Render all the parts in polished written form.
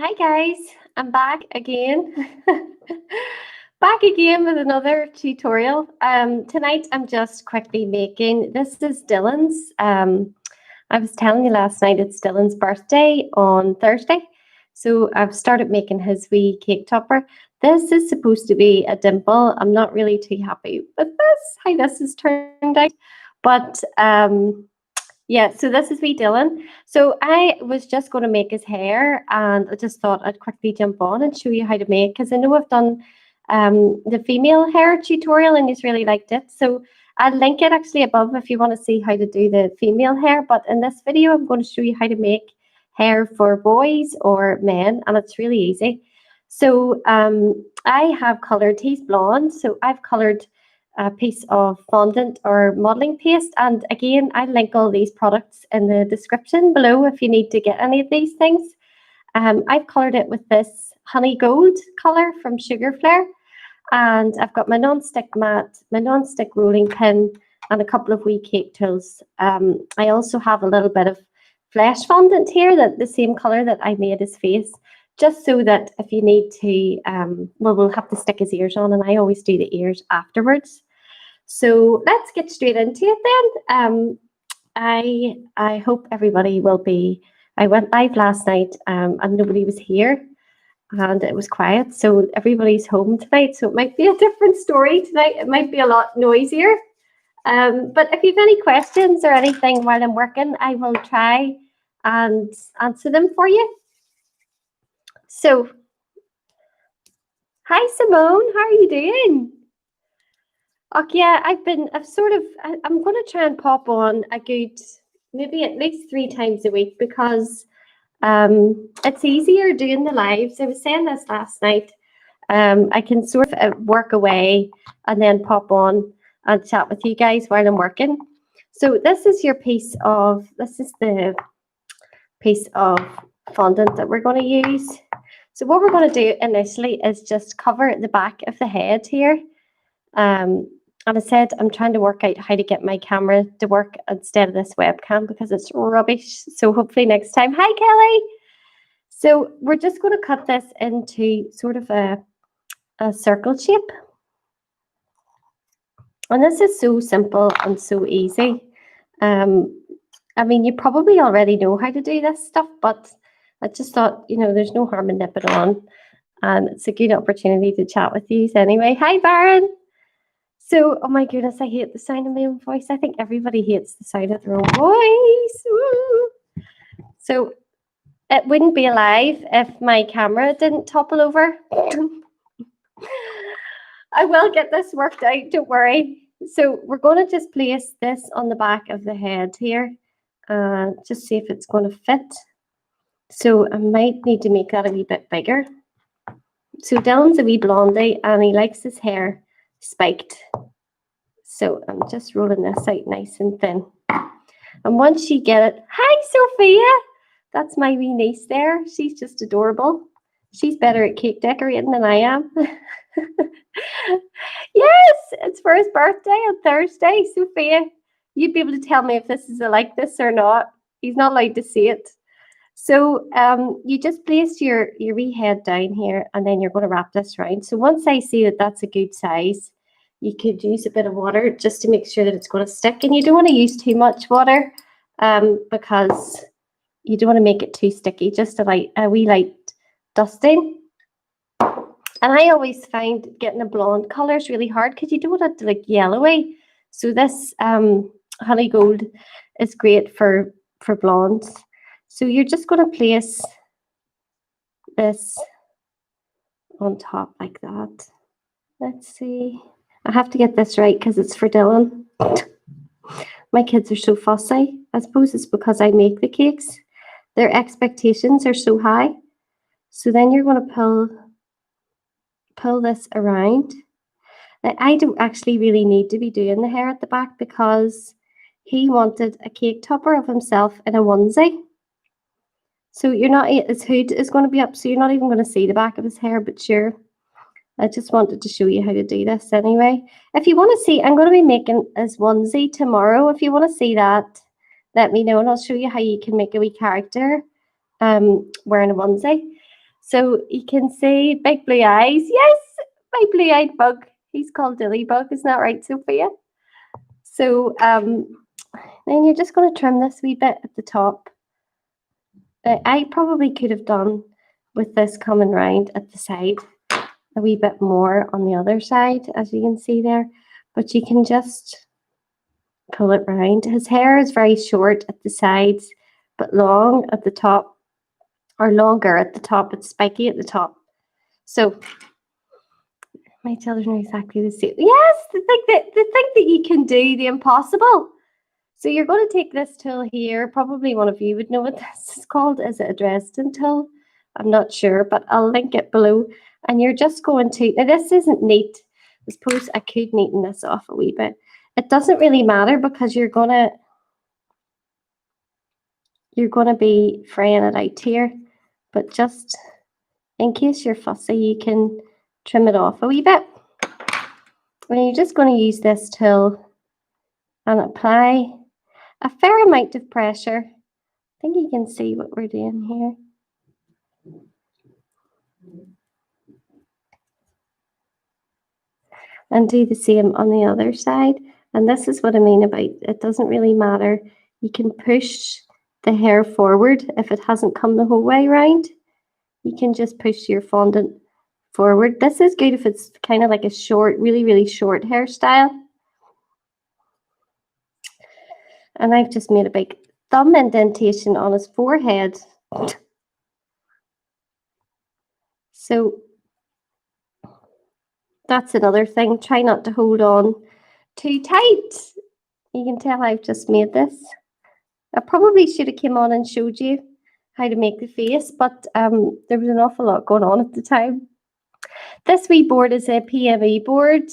Hi guys, I'm back again. Back again with another tutorial. Tonight I'm just quickly making, this is Dylan's. I was telling you last night it's Dylan's birthday on Thursday. So I've started making his wee cake topper. This is supposed to be a dimple. I'm not really too happy with this, how this has turned out. But yeah, so this is wee Dylan. So I was just going to make his hair, and I just thought I'd quickly jump on and show you how to make, because I know I've done the female hair tutorial and he's really liked it. So I'll link it actually above if you want to see how to do the female hair. But in this video, I'm going to show you how to make hair for boys or men, and it's really easy. So I have coloured, he's blonde, so I've coloured a piece of fondant or modelling paste. And again, I'll link all these products in the description below if you need to get any of these things. I've coloured it with this honey gold colour from Sugar Flare. And I've got my non-stick mat, my non-stick rolling pin, and a couple of wee cake tools. I also have a little bit of flesh fondant here, that the same colour that I made his face, just so that if you need to, well, we'll have to stick his ears on, and I always do the ears afterwards. So let's get straight into it then. I hope everybody will be. I went live last night and nobody was here and it was quiet. So everybody's home tonight. So it might be a different story tonight. It might be a lot noisier. But if you have any questions or anything while I'm working, I will try and answer them for you. So, hi Simone, how are you doing? Oh yeah, I'm going to try and pop on a good, maybe at least 3 times a week, because it's easier doing the lives. I was saying this last night. I can sort of work away and then pop on and chat with you guys while I'm working. So this is the piece of fondant that we're going to use. So what we're going to do initially is just cover the back of the head here. And I said I'm trying to work out how to get my camera to work instead of this webcam because it's rubbish. So hopefully next time. Hi, Kelly. So we're just going to cut this into sort of a circle shape. And this is so simple and so easy. I mean, you probably already know how to do this stuff, but I just thought, there's no harm in nipping on. And it's a good opportunity to chat with you anyway. Hi, Baron. So, oh my goodness, I hate the sound of my own voice. I think everybody hates the sound of their own voice. Woo. So, it wouldn't be alive if my camera didn't topple over. I will get this worked out, don't worry. So, we're going to just place this on the back of the head here and just see if it's going to fit. So, I might need to make that a wee bit bigger. So, Dylan's a wee blondie and he likes his hair spiked. So I'm just rolling this out nice and thin. And once you get it, hi Sophia, that's my wee niece there. She's just adorable. She's better at cake decorating than I am. Yes, it's for his birthday on Thursday. Sophia, you'd be able to tell me if this is like this or not. He's not allowed to see it. So you just place your wee head down here, and then you're going to wrap this around. So once I see that that's a good size, you could use a bit of water just to make sure that it's going to stick. And you don't want to use too much water because you don't want to make it too sticky. Just a wee light dusting. And I always find getting a blonde colour is really hard because you don't want it to look yellowy. So this honey gold is great for blondes. So you're just going to place this on top like that. Let's see. I have to get this right because it's for Dylan. My kids are so fussy. I suppose it's because I make the cakes. Their expectations are so high. So then you're going to pull this around. Now, I don't actually really need to be doing the hair at the back because he wanted a cake topper of himself in a onesie. So his hood is going to be up, so you're not even going to see the back of his hair, but sure. I just wanted to show you how to do this anyway. If you want to see, I'm going to be making his onesie tomorrow. If you want to see that, let me know and I'll show you how you can make a wee character wearing a onesie. So you can see big blue eyes. Yes, my blue-eyed bug. He's called Dillybug, isn't that right, Sophia? So then you're just going to trim this wee bit at the top. I probably could have done with this coming round at the side a wee bit more on the other side, as you can see there, but you can just pull it round. His hair is very short at the sides, but long at the top, or longer at the top. It's spiky at the top. So my children are exactly the same. Yes, they think that you can do the impossible. So you're going to take this tool here. Probably one of you would know what this is called. Is it a Dresden tool? I'm not sure, but I'll link it below. And you're just going to, now this isn't neat. I suppose I could neaten this off a wee bit. It doesn't really matter because you're gonna be fraying it out here. But just in case you're fussy, you can trim it off a wee bit. And you're just going to use this tool and apply a fair amount of pressure. I think you can see what we're doing here. And do the same on the other side. And this is what I mean about it doesn't really matter. You can push the hair forward if it hasn't come the whole way round. You can just push your fondant forward. This is good if it's kind of like a short, really, really short hairstyle. And I've just made a big thumb indentation on his forehead. So that's another thing. Try not to hold on too tight. You can tell I've just made this. I probably should have come on and showed you how to make the face, but there was an awful lot going on at the time. This wee board is a PME board,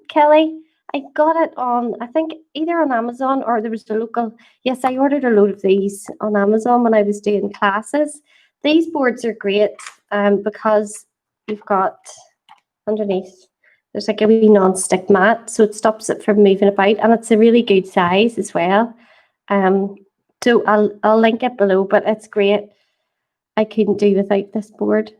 Kelly. I got it on, I think, either on Amazon or there was a local. Yes, I ordered a load of these on Amazon when I was doing classes. These boards are great because you've got underneath, there's like a wee non-stick mat, so it stops it from moving about, and it's a really good size as well. So I'll link it below, but it's great. I couldn't do without this board.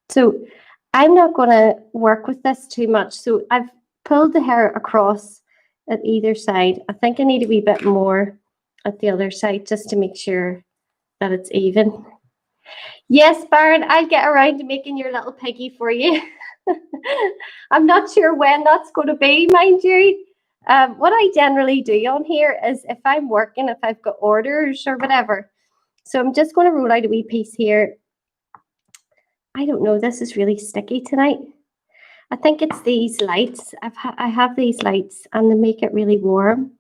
So I'm not going to work with this too much. So I've pulled the hair across at either side. I think I need a wee bit more at the other side just to make sure that it's even. Yes, Baron, I'll get around to making your little piggy for you. I'm not sure when that's going to be, mind you. What I generally do on here is if I'm working, if I've got orders or whatever. So I'm just going to roll out a wee piece here. I don't know, this is really sticky tonight. I think it's these lights. I have these lights and they make it really warm.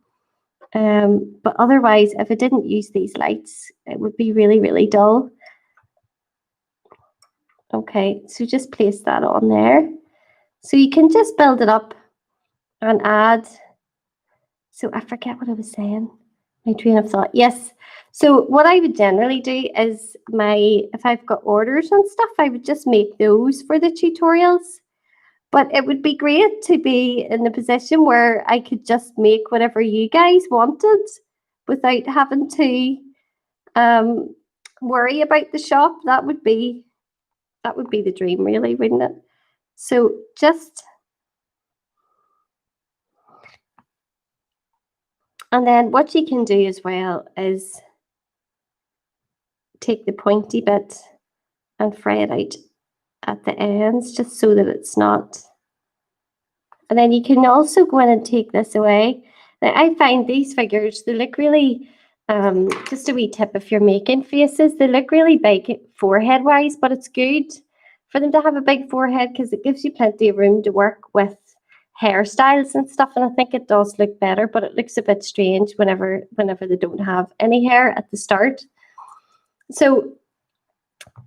But otherwise, if I didn't use these lights, it would be really, really dull. Okay, so just place that on there. So you can just build it up and add. So I forget what I was saying. My train of thought. Yes. So what I would generally do is if I've got orders and stuff, I would just make those for the tutorials. But it would be great to be in the position where I could just make whatever you guys wanted without having to worry about the shop. That would be the dream, really, wouldn't it? So and then what you can do as well is take the pointy bit and fray it out at the ends just so that it's not. And then you can also go in and take this away. Now, I find these figures, they look really, just a wee tip if you're making faces, they look really big forehead wise, but it's good for them to have a big forehead because it gives you plenty of room to work with hairstyles and stuff. And I think it does look better, but it looks a bit strange whenever they don't have any hair at the start. So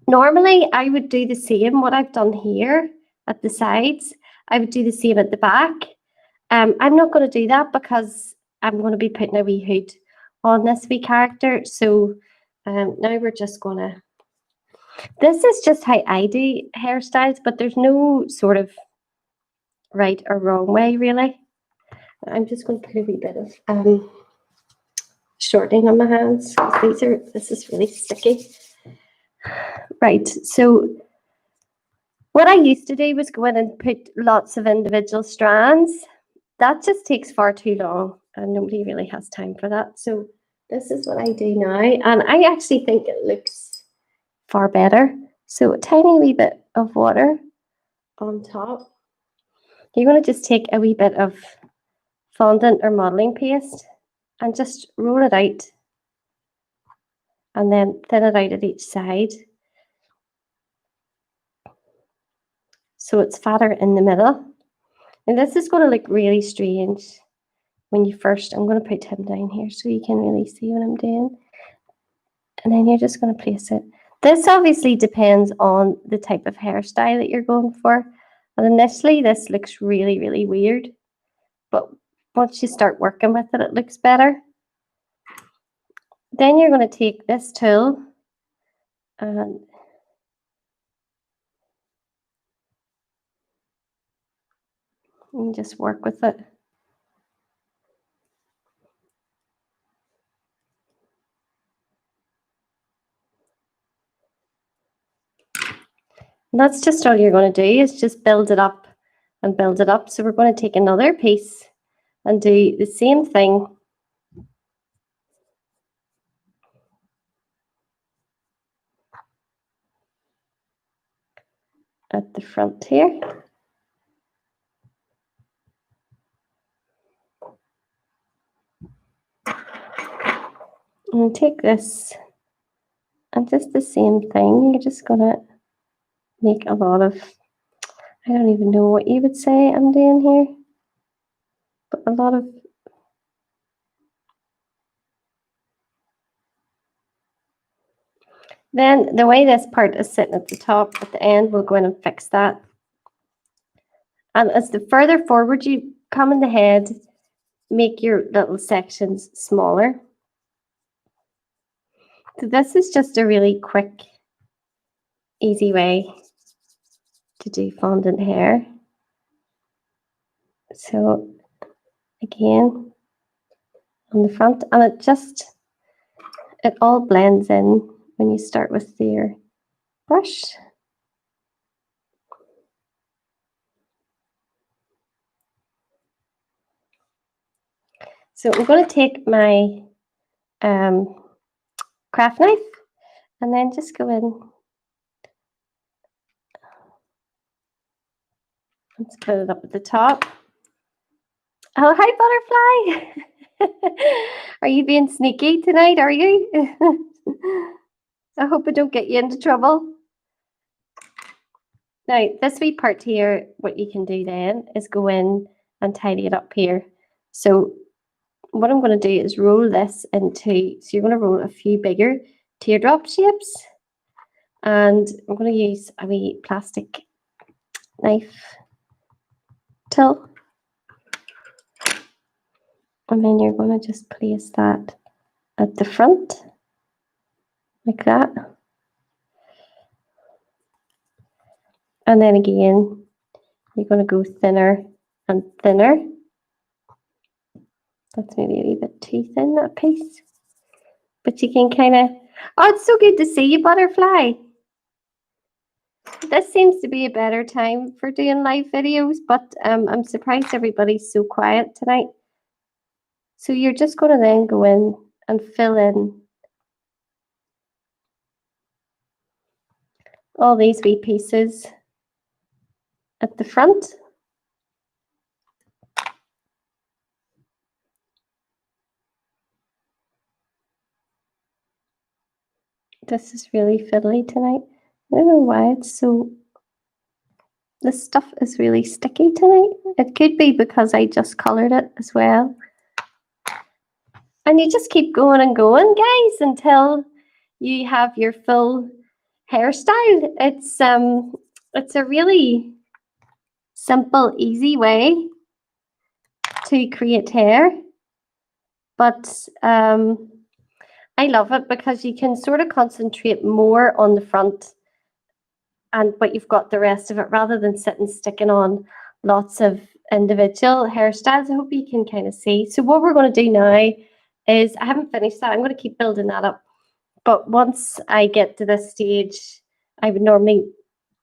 normally I would do the same, what I've done here at the sides, I would do the same at the back. I'm not going to do that because I'm going to be putting a wee hood on this wee character. So now we're just going to, this is just how I do hairstyles, but there's no sort of right or wrong way, really. I'm just going to put a wee bit of shortening on my hands because this is really sticky. Right, so What I used to do was go in and put lots of individual strands. That just takes far too long and nobody really has time for that. So this is what I do now. And I actually think it looks far better. So a tiny wee bit of water on top. You're going to just take a wee bit of fondant or modelling paste and just roll it out and then thin it out at each side. So it's fatter in the middle. And this is going to look really strange when you first, I'm going to put him down here so you can really see what I'm doing. And then you're just going to place it. This obviously depends on the type of hairstyle that you're going for. And initially this looks really, really weird. But once you start working with it, it looks better. Then you're going to take this tool and just work with it. And that's just all you're going to do is just build it up and build it up. So we're going to take another piece and do the same thing at the front here. And take this and just the same thing. You're just going to make a lot of, I don't even know what you would say I'm doing here, but a lot of then the way this part is sitting at the top, at the end, we'll go in and fix that. And as the further forward you come in the head, make your little sections smaller. So this is just a really quick, easy way to do fondant hair. So again, on the front, and it all blends in when you start with your brush. So I'm going to take my craft knife and then just go in and split it up at the top. Oh, hi, butterfly. Are you being sneaky tonight, are you? I hope I don't get you into trouble. Now, this wee part here, what you can do then is go in and tidy it up here. So what I'm going to do is roll this into, so you're going to roll a few bigger teardrop shapes. And I'm going to use a wee plastic knife tool. And then you're going to just place that at the front, like that. And then again, you're going to go thinner and thinner. That's maybe a wee bit too thin, that piece. But you can kind of, oh, it's so good to see you, butterfly. This seems to be a better time for doing live videos, but I'm surprised everybody's so quiet tonight. So you're just going to then go in and fill in all these wee pieces at the front. This is really fiddly tonight. I don't know why it's so, this stuff is really sticky tonight. It could be because I just coloured it as well. And you just keep going and going, guys, until you have your full hairstyle. It's a really simple, easy way to create hair. But I love it because you can sort of concentrate more on the front but you've got the rest of it rather than sticking on lots of individual hairstyles. I hope you can kind of see. So what we're going to do now is, I haven't finished that. I'm going to keep building that up. But once I get to this stage, I would normally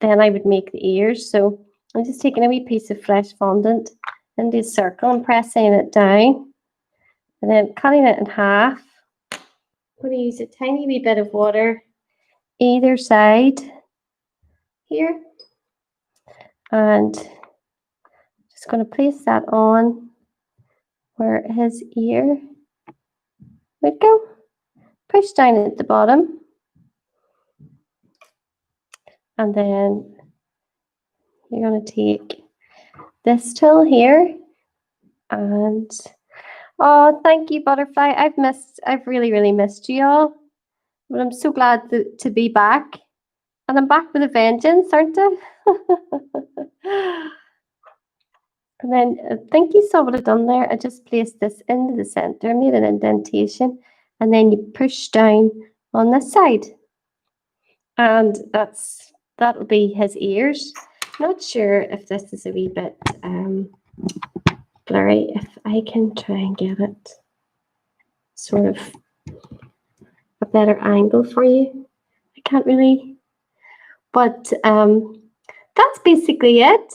then I would make the ears. So I'm just taking a wee piece of fresh fondant into a circle and pressing it down, and then cutting it in half. I'm going to use a tiny wee bit of water either side here, and just going to place that on where his ear would go. Push down at the bottom, and then you're going to take this tool here, and oh, thank you, Butterfly. I've really missed you all, but I'm so glad to be back, and I'm back with a vengeance, aren't I? And then I think you saw what I've done there. I just placed this into the center, made an indentation, and then you push down on this side, and that'll be his ears. Not sure if this is a wee bit blurry. If I can try and get it sort of a better angle for you. I can't really, but that's basically it.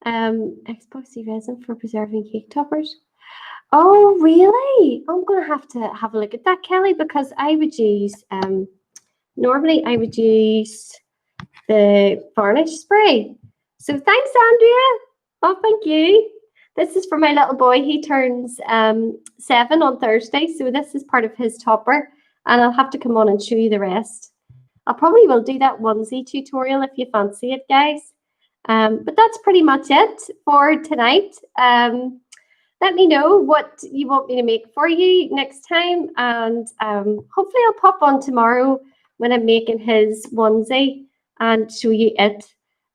Epoxy resin for preserving cake toppers. Oh, really? I'm going to have a look at that, Kelly, because I would use, normally I would use the varnish spray. So thanks, Andrea. Oh, thank you. This is for my little boy. He turns 7 on Thursday, so this is part of his topper, and I'll have to come on and show you the rest. I probably will do that onesie tutorial if you fancy it, guys. But that's pretty much it for tonight. Let me know what you want me to make for you next time, and hopefully I'll pop on tomorrow when I'm making his onesie and show you it.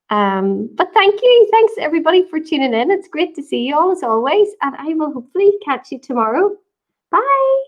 But thank you. Thanks everybody for tuning in. It's great to see you all as always, and I will hopefully catch you tomorrow. Bye.